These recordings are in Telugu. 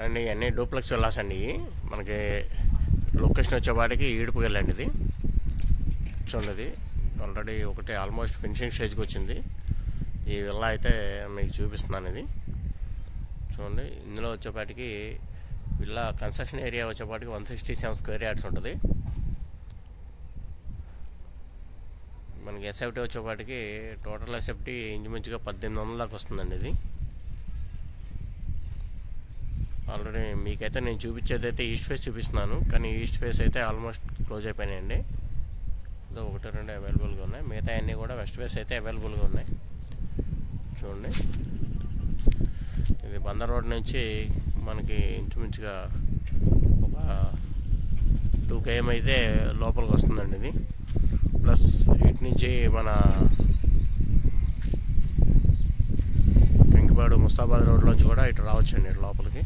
అండి ఇవన్నీ డూప్లెక్స్ విల్లాస్ అండి. మనకి లొకేషన్ వచ్చేపాటికి ఈడుపుకి వెళ్ళండి. ఇది చూడండి, ఆల్రెడీ ఒకటి ఆల్మోస్ట్ ఫినిషింగ్ స్టేజ్కి వచ్చింది. ఈ విల్లా అయితే మీకు చూపిస్తున్నాను. ఇది చూడండి, ఇందులో వచ్చేపాటికి విల్లా కన్స్ట్రక్షన్ ఏరియా వచ్చేపాటికి 167 స్క్వేర్ యార్డ్స్ ఉంటుంది. మనకి ఎస్ఎఫ్టీ వచ్చేపాటికి టోటల్ ఎస్ఎఫ్టీ ఇంచుమించుగా 1800 దాకా వస్తుందండి. ఇది ఆల్రెడీ మీకైతే నేను చూపించేది అయితే ఈస్ట్ ఫేస్ చూపిస్తున్నాను, కానీ ఈస్ట్ ఫేస్ అయితే ఆల్మోస్ట్ క్లోజ్ అయిపోయినాయండి. ఇదో 1-2 అవైలబుల్గా ఉన్నాయి, మిగతా అన్నీ కూడా వెస్ట్ ఫేస్ అయితే అవైలబుల్గా ఉన్నాయి. చూడండి, ఇది బందర్ రోడ్ నుంచి మనకి ఇంచుమించుగా ఒక 2 km అయితే లోపలికి వస్తుందండి. ఇది ప్లస్ ఇటు నుంచి మన కంకిపాడు ముస్తాబాద్ రోడ్లోంచి కూడా ఇటు రావచ్చండి ఇటు లోపలికి.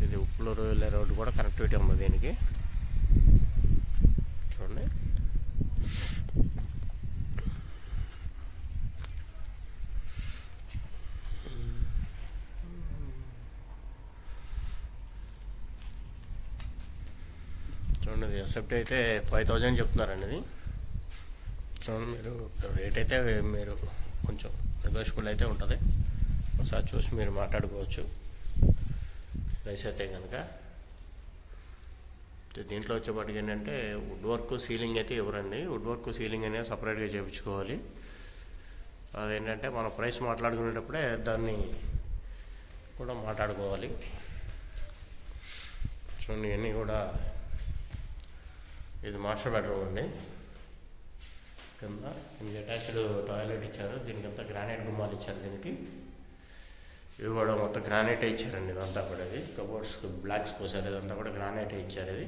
ఇది ఉప్పులూరు వెళ్ళే రోడ్డు కూడా కనెక్టివిటీ ఉంది దీనికి. చూడండి, చూడండి, ఇది ఎస్ఎఫ్టీ అయితే 5000 చెప్తున్నారండి. ఇది చూడండి, మీరు రేట్ అయితే మీరు కొంచెం నెగోషియబుల్ అయితే ఉంటుంది. ఒకసారి చూసి మీరు మాట్లాడుకోవచ్చు ప్రైస్ అయితే కనుక. దీంట్లో వచ్చేపాటికి ఏంటంటే వుడ్ వర్క్ సీలింగ్ అయితే ఇవ్వరండి. వుడ్ వర్క్ సీలింగ్ అనేది సపరేట్గా చేయించుకోవాలి. అదేంటంటే మనం ప్రైస్ మాట్లాడుకునేటప్పుడే దాన్ని కూడా మాట్లాడుకోవాలి. చూడండి, ఇవన్నీ కూడా ఇది మాస్టర్ బెడ్రూమ్ అండి. కింద దీనికి అటాచ్డ్ టాయిలెట్ ఇచ్చారు. దీనికంతా గ్రానైట్ గుమ్మాలు ఇచ్చారు. దీనికి ఇవి కూడా మొత్తం గ్రానైటే ఇచ్చారండి. ఇదంతా కూడా ఇది కబోర్డ్స్ బ్లాక్స్ పోసారు. ఇదంతా కూడా గ్రానైటే ఇచ్చారు. ఇది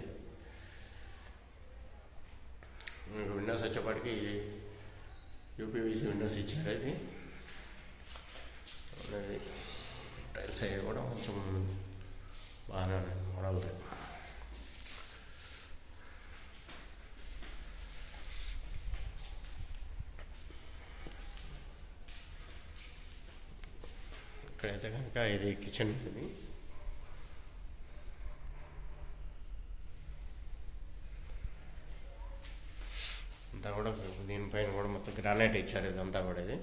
విండోస్ వచ్చేప్పటికి యూపీవీసీ విండోస్ ఇచ్చారు. ఇది టైల్స్ అవి కూడా కొంచెం బాగానే మోడల్ది. ఇక్కడైతే కనుక ఇది కిచెన్. ఇది అంతా కూడా దీనిపైన కూడా మొత్తం గ్రానైట్ ఇచ్చారు. ఇదంతా కూడా ఇది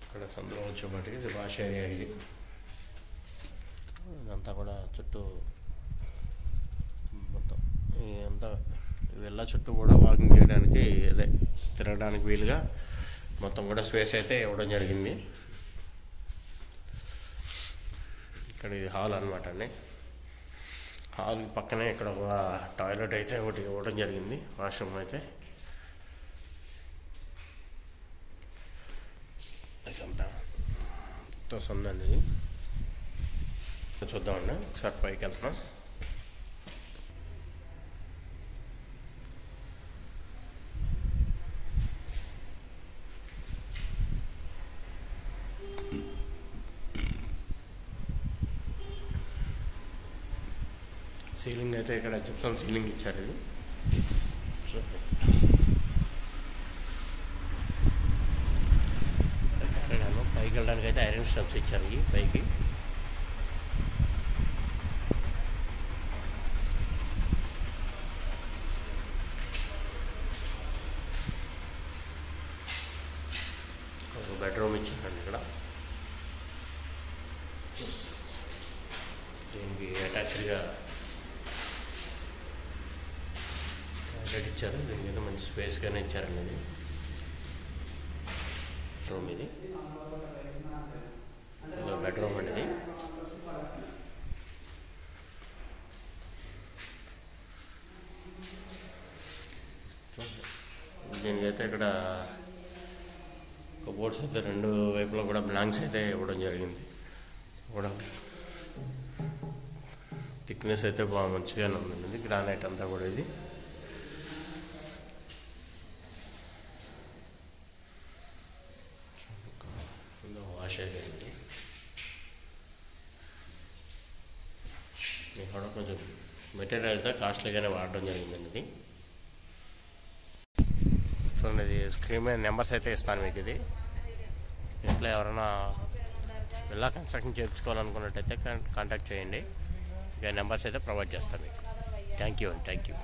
ఇక్కడ సందులో వచ్చేపాటికి ఇది వాష్ ఏరియా. ఇది ఇదంతా కూడా చుట్టూ మొత్తం ఇదంతా వెళ్ళ చుట్టూ కూడా వాకింగ్ చేయడానికి అదే తిరగడానికి వీలుగా మొత్తం కూడా స్పేస్ అయితే ఇవ్వడం జరిగింది. ఇక్కడ ఇది హాల్ అనమాట అండి. హాల్ పక్కనే ఇక్కడ ఒక టాయిలెట్ అయితే ఒకటి ఇవ్వడం జరిగింది. వాష్రూమ్ అయితే ఇదంతా ఉందండి. చూద్దామండి, ఒకసారి పైకి వెళ్తున్నాం. సీలింగ్ అయితే ఇక్కడ జిప్సమ్ సీలింగ్ ఇచ్చారు. ఇది పైకి వెళ్ళడానికి అయితే ఐరన్ స్టెప్స్ ఇచ్చారు. ఈ పైకి ఒక బెడ్రూమ్ ఇచ్చారండి. ఇక్కడ దీనికి అటాచ్డ్గా ఇచ్చారు. దీనికి అయితే మంచి స్పేస్గానే ఇచ్చారండి. ఇది రూమ్, ఇది బెడ్రూమ్ అండి. ఇది దీనికైతే ఇక్కడ కబోర్డ్స్ అయితే 2 వైపులో కూడా బ్లాంక్స్ అయితే ఇవ్వడం జరిగింది. కూడా థిక్నెస్ అయితే బాగా మంచిగానే ఉందండి. గ్రానైట్ అంతా కూడా ఇది వాష్ అయిపోయింది. కూడా కొంచెం మెటీరియల్ అయితే కాస్ట్లీగానే వాడడం జరిగిందండి. ఇది చూడండి, ఇది స్క్రీన్ మీద నెంబర్స్ అయితే ఇస్తాను మీకు. ఇది మార్కెట్లో ఎవరైనా విల్లా కన్స్ట్రక్షన్ చేయించుకోవాలనుకున్నట్టయితే కాంటాక్ట్ చేయండి. ఇక నెంబర్స్ అయితే ప్రొవైడ్ చేస్తాను మీకు. Thank you.